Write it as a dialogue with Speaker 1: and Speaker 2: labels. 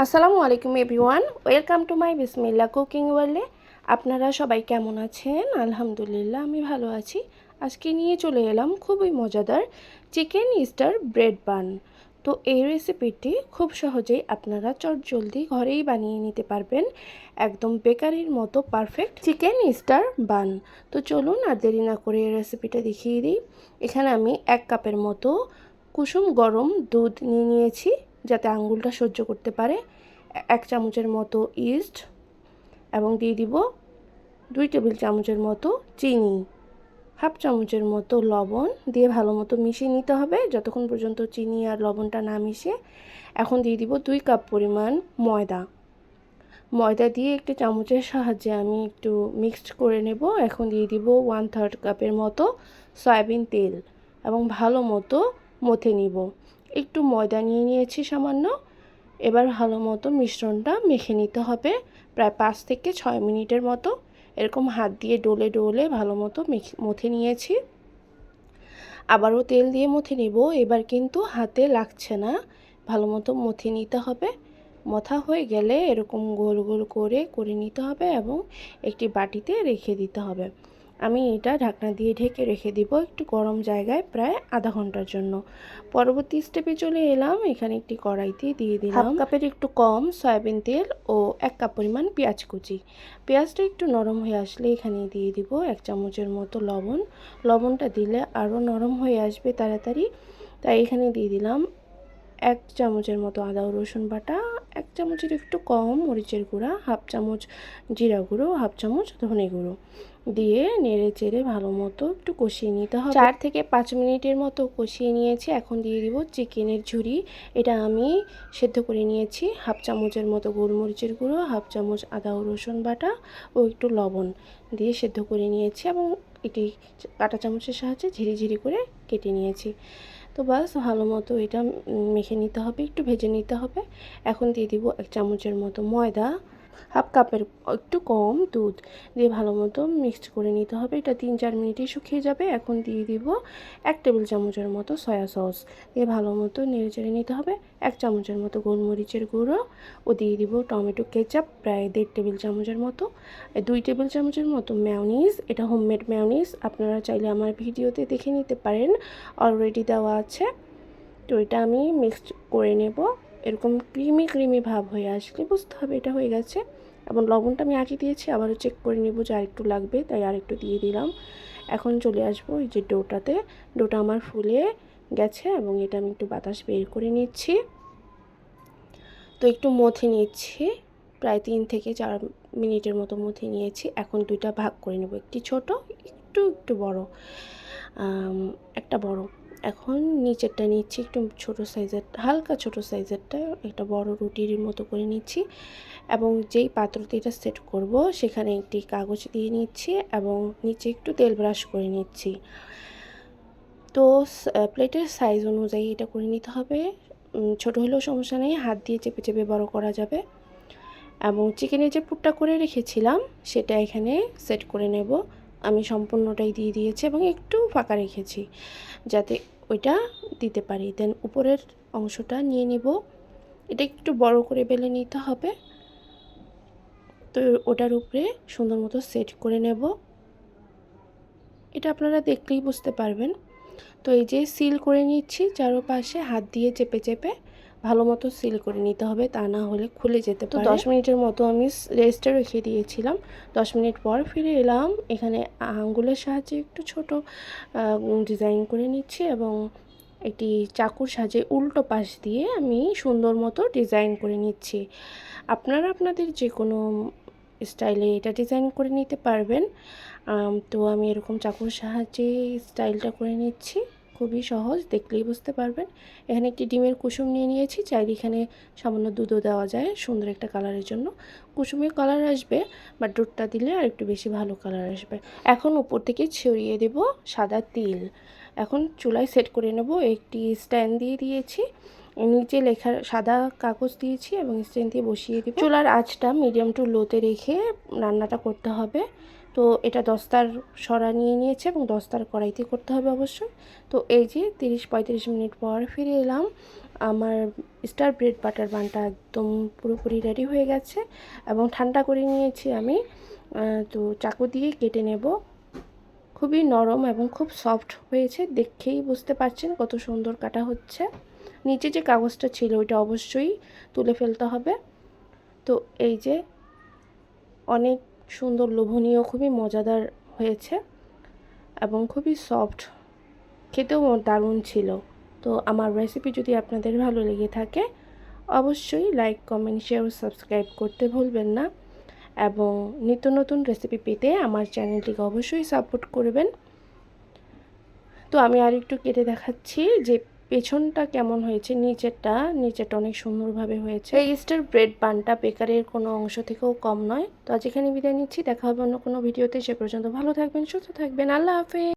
Speaker 1: আসসালামু আলাইকুম everyone, welcome to my বিসমিল্লাহ কুকিং ওয়ার্ল্ডে। আপনারা সবাই কেমন আছেন? আলহামদুলিল্লাহ আমি ভালো আছি। আজকে নিয়ে চলে এলাম খুবই মজাদার চিকেন ইস্টার ব্রেড বান। তো এই রেসিপিটি খুব সহজেই আপনারা চটজলদি ঘরেই বানিয়ে নিতে পারবেন, একদম বেকারির মতো পারফেক্ট চিকেন ইস্টার বান। তো চলুন আর দেরি না করে এই রেসিপিটা দেখিয়ে দিই। এখানে আমি 1 কাপের মতো কুসুম গরম দুধ নিয়ে নিয়েছি, যাতে আঙ্গুলটা সহ্য করতে পারে। 1 চামচের মতো ইস্ট এবং দিয়ে দিব 2 টেবিল চামচের মতো চিনি, 1/2 চামচের মতো লবণ দিয়ে ভালো মতো মিশিয়ে নিতে হবে যতক্ষণ পর্যন্ত চিনি আর লবণটা না মিশে। এখন দিয়ে দিব 2 কাপ পরিমাণ ময়দা দিয়ে একটি চামচের সাহায্যে আমি একটু মিক্সড করে নেব। এখন দিয়ে দিব 1/3 কাপের মতো সয়াবিন তেল এবং ভালো মতো মথে নিব। একটু ময়দা নিয়ে নিয়েছি সামান্য। এবার ভালো মতো মিশ্রণটা মেখে নিতে হবে প্রায় 5 থেকে 6 মিনিটের মতো। এরকম হাত দিয়ে ডলে ডলে ভালো মতো মথে নিয়েছি। আবারও তেল দিয়ে মথে নিব। এবার কিন্তু হাতে লাগছে না, ভালো মতো মথে নিতে হবে। মথা হয়ে গেলে এরকম গোল গোল করে নিতে হবে এবং একটি বাটিতে রেখে দিতে হবে। আমি এটা ঢাকনা দিয়ে ঢেকে রেখে দিব একটু গরম জায়গায় প্রায় আধা ঘন্টার জন্য। পরবর্তী স্টেপে চলে এলাম। এখানে একটি কড়াইতে দিয়ে দিলাম 1 কাপের একটু কম সয়াবিন তেল ও 1 কাপ পরিমাণ পেঁয়াজ কুচি। পেঁয়াজটা একটু নরম হয়ে আসলে এখানে দিয়ে দিব 1 চামচের মতো লবণ। লবণটা দিলে আরও নরম হয়ে আসবে তাড়াতাড়ি, তাই এখানে দিয়ে দিলাম 1 চামচের মতো আদা ও রসুন বাটা, 1 চামচের একটু কম মরিচের গুঁড়া, 1/2 চামচ জিরা গুঁড়ো, 1/2 চামচ ধনে গুঁড়ো দিয়ে নেড়ে চেড়ে ভালো মতো একটু কষিয়ে নিতে হবে। 4 থেকে 5 মিনিটের মতো কষিয়ে নিয়েছি। এখন দিয়ে দিব চিকেনের ঝুরি। এটা আমি সেদ্ধ করে নিয়েছি। 1/2 চামচের মতো গোলমরিচের গুঁড়ো, 1/2 চামচ আদা ও রসুন বাটা ও একটু লবণ দিয়ে সেদ্ধ করে নিয়েছি এবং এটি কাঁটা চামচের সাহায্যে ঝিরি করে কেটে নিয়েছি। তো বাস ভালো মতো এটা মেখে নিতে হবে, একটু ভেজে নিতে হবে। এখন দিয়ে দিব 1 চামচের মতো ময়দা, 1/2 কাপের একটু কম দুধ দিয়ে ভালো মতো মিক্সড করে নিতে হবে। এটা 3-4 মিনিটেই শুকিয়ে যাবে। এখন দিয়ে দিব 1 টেবিল চামচের মতো সয়া সস দিয়ে ভালো মতো নেড়েচেড়ে নিতে হবে। 1 চামচের মতো গোলমরিচের গুঁড়ো ও দিয়ে দিব টমেটো কেচাপ প্রায় 1.5 টেবিল চামচের মতো, 2 টেবিল চামচের মতো মেয়োনিজ। এটা হোমমেড মেয়োনিজ, আপনারা চাইলে আমার ভিডিওতে দেখে নিতে পারেন, অলরেডি দেওয়া আছে। তো এটা আমি মিক্সড করে নেব। এরকম ক্রিমি ভাব হয়ে আসলে বুঝতে হবে এটা হয়ে গেছে। এবং লবণটা আমি আগে দিয়েছি, আবারও চেক করে নেব যে আরেকটু লাগবে, তাই আরেকটু দিয়ে দিলাম। এখন চলে আসবো এই যে ডোটাতে। ডোটা আমার ফুলে গেছে এবং এটা আমি একটু বাতাস বের করে নিচ্ছি। তো একটু মথে নিচ্ছি, প্রায় 3 থেকে 4 মিনিটের মতো মথে নিয়েছি। এখন দুইটা ভাগ করে নেব, একটি ছোট একটু বড়, একটা বড়। এখন নিচেরটা নিচ্ছি একটু ছোট সাইজের, হালকা ছোট সাইজেরটা একটা বড় রুটির মতো করে নিচ্ছি এবং যেই পাত্রতে এটা সেট করব সেখানে একটি কাগজ দিয়ে নিচ্ছি এবং নিচে একটু তেল ব্রাশ করে নিচ্ছি। তো প্লেটের সাইজ অনুযায়ী এটা করে নিতে হবে। ছোট হলেও সমস্যা নেই, হাত দিয়ে চেপে বড় করা যাবে। এবং চিকেনের যে পুরটা করে রেখেছিলাম সেটা এখানে সেট করে নেব। আমি সম্পূর্ণটাই দিয়ে দিয়েছি এবং একটু ফাঁকা রেখেছি যাতে ওইটা দিতে পারি। দেন উপরের অংশটা নিয়ে নেব, এটা একটু বড় করে বেলে নিতে হবে। তো ওটার উপরে সুন্দর মতো সেট করে নেব। এটা আপনারা দেখলেই বুঝতে পারবেন। তো এই যে সিল করে নিচ্ছি, চারপাশে হাত দিয়ে চেপে ভালো মতো সিল করে নিতে হবে, তা না হলে খুলে যেতে পারে। তো 10 মিনিটের মতো আমি রেস্টে রেখে দিয়েছিলাম। 10 মিনিট পর ফিরে এলাম। এখানে আঙ্গুলের সাহায্যে একটু ছোট ডিজাইন করে নিচ্ছি এবং একটি চাকুর সাহায্যে উল্টো পাশ দিয়ে আমি সুন্দর মতো ডিজাইন করে নিচ্ছি। আপনারা আপনাদের যে কোনো স্টাইলে এটা ডিজাইন করে নিতে পারবেন। তো আমি এরকম চাকুর সাহায্যে স্টাইলটা করে নিচ্ছি, খুবই সহজ, দেখলেই বুঝতে পারবেন। এখানে একটি ডিমের কুসুম নিয়ে নিয়েছি, চাইলে এখানে সামান্য দুধও দেওয়া যায় সুন্দর একটা কালারের জন্য। কুসুমের কালার আসবে, বাট দুধটা দিলে আর একটু বেশি ভালো কালার আসবে। এখন উপর থেকে ছড়িয়ে দেব সাদা তিল। এখন চুলায় সেট করে নেব, একটি স্ট্যান্ড দিয়ে দিয়েছি, নিচে লেখা সাদা কাগজ দিয়েছি এবং স্ট্যান্ড দিয়ে বসিয়ে দিব। চুলার আঁচটা মিডিয়াম টু লোতে রেখে রান্নাটা করতে হবে। তো এটা দস্তার সরা নিয়ে নিয়েছে এবং দস্তার কড়াইতে করতে হবে অবশ্যই। তো এই যে 30-35 মিনিট পর ফিরে এলাম। আমার স্টার ব্রেড বাটার বানটা একদম পুরোপুরি রেডি হয়ে গেছে এবং ঠান্ডা করে নিয়েছি আমি। তো চাকু দিয়ে কেটে নেব। খুবই নরম এবং খুব সফট হয়েছে, দেখেই বুঝতে পারছেন কত সুন্দর কাটা হচ্ছে। নিচে যে কাগজটা ছিল ওইটা অবশ্যই তুলে ফেলতে হবে। তো এই যে অনেক সুন্দর, লোভনীয়, খুবই মজাদার হয়েছে এবং খুবই সফট, খেতেও দারুণ ছিল। তো আমার রেসিপি যদি আপনাদের ভালো লেগে থাকে অবশ্যই লাইক, কমেন্ট, শেয়ার ও সাবস্ক্রাইব করতে ভুলবেন না এবং নিত্য নতুন রেসিপি পেতে আমার চ্যানেলটিকে অবশ্যই সাপোর্ট করবেন। তো আমি আর একটু কেটে দেখাচ্ছি যে পেছনটা কেমন হয়েছে। নিচেরটা অনেক সুন্দরভাবে হয়েছে। এই স্টার ব্রেড বানটা বেকারের কোনো অংশ থেকেও কম নয়। তো আজ এখানে বিদায় নিচ্ছি, দেখা হবে অন্য কোনো ভিডিওতে। সে পর্যন্ত ভালো থাকবেন, সুস্থ থাকবেন, আল্লাহ হাফেজ।